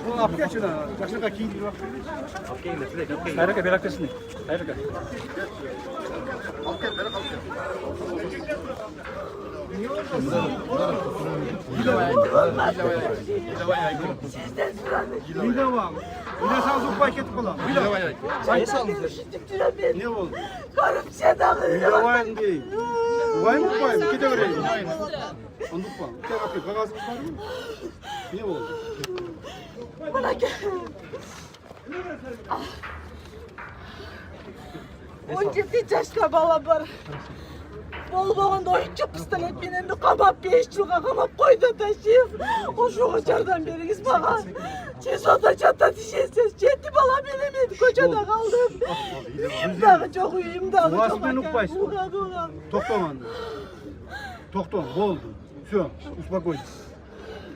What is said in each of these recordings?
Bu apke açına. Yaşlıka kiydi bak. Hayırlı bereketsin. Hayırlı. Midava. Bir de sana zuppa ketip olam. Midava. Ne oldu? Karım sedaklı. Midava değil. Vay mı vay? Kete vereyim. Anlık var. Kete kapı. Kagazımız var mı? Ne oldu? Bana gel. Onca yaşta bala var. Bol boğunda oyuncu pistolet binen de kabap 5 yılga kabap koydu taşıyıp. O şu koçardan beriniz bana. Siz oda çatta dişesiz. Çetti bala bilemedi koçada kaldım. İmdağı çok iyi, imdağı çok Uğaz ben ukbayız. Toktman. Toktom. Oldu. Все. Успокойтесь.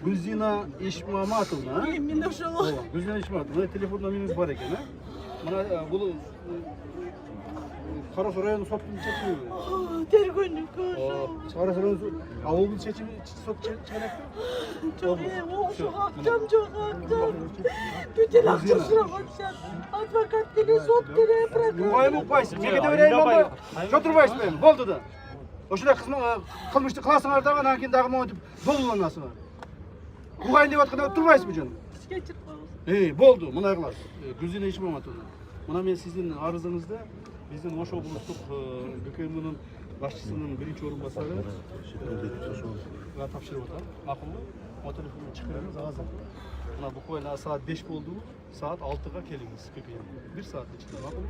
Гүлзина Ишмаматовна. Именно şu. Гүлзина Ишмаматовна. Telefon numarası var ekan. Mana bu Karasu rayonu sotun çekiyor. Tergünlük koşu. Karasu rayonu avul seçimi sot çekiyor. Çok iyi. O şu akşam çok akşam. Bütün akşam sıra konuşan. Advokat dili, sot dili bırakın. Vay mı upaysın? Mege de vereyim ama. Şoturbaysın benim. Boldu da. O şurada kılmıştı klasınlar da var. Hakin dağılma ödüp dolulanması var. Kuğayın deyip atkada oturmayız mı canım? Boldu. Mına yıklar. Gülzine işim atıldı. Mına men sizin arızınızda bizim Oş облустук ГКМ'nin başçısının birinci orunbasarı topşirib atar. Maqulmi? O telefonu chiqaramiz hozir. Mana bukvalno saat 5 bo'ldi. Saat 6'ga kelingіз ККM. 1 saat ichida maqulmi?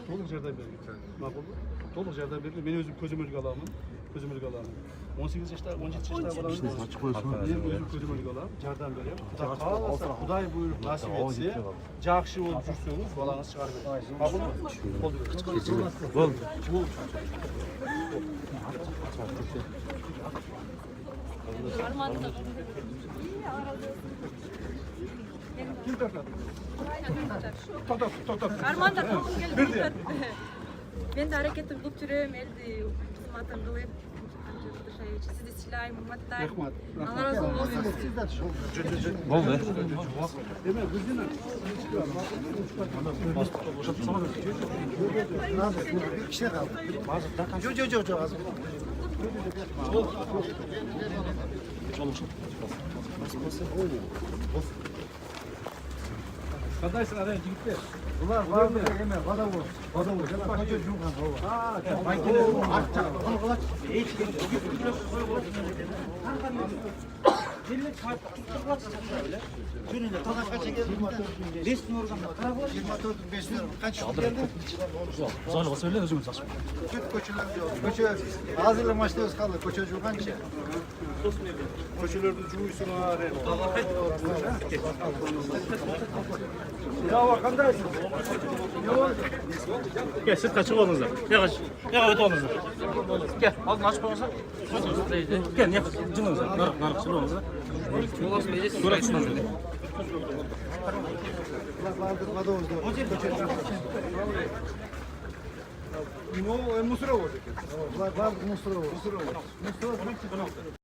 To'liq yordam bering. Maqulmi? To'liq yordam bering. Men o'zim ko'zim o'rga olaman. Ko'zim o'rga olaman. 18 yoshda, 17 yoshda bolalar. Men o'zim ko'zim o'rga olaman. Yordam beraman. Xudo xolasa, Xudoy buyurib nasib etsa, yaxshi bo'lib tursangiz, bolangiz chiqarib beradi. Maqulmi? Bo'ldi. Kim to'xtadi? To'xtat. Armanda to'g'ri keldi. Men de hareketni qilib turim, eldi xizmatim qilib. Sizni silayim, hurmatlayim. Rahmat. Allah razı olsun. Bo'ldi. Demek Gülzina. İşte kaldı. Yok. Kadaysın araya gitti. Bunlar var mı? Vada vur. Koca cumkan hava. Zalga söyle özümüz açma. Hazırla maçta öz kaldı. Koça Cumhurbaşkanı. Koşularda cumhursun araya. Ya vakandaysın. Gel siz kaçık olunuzlar. Gel öte olunuzlar. Gel ağzını açık olunuzlar. Gel ne cınınızlar. Narık çıl olunuzlar. Durak çıkmaz dedi. Ну, мусоровоз. Var Mısır'a var.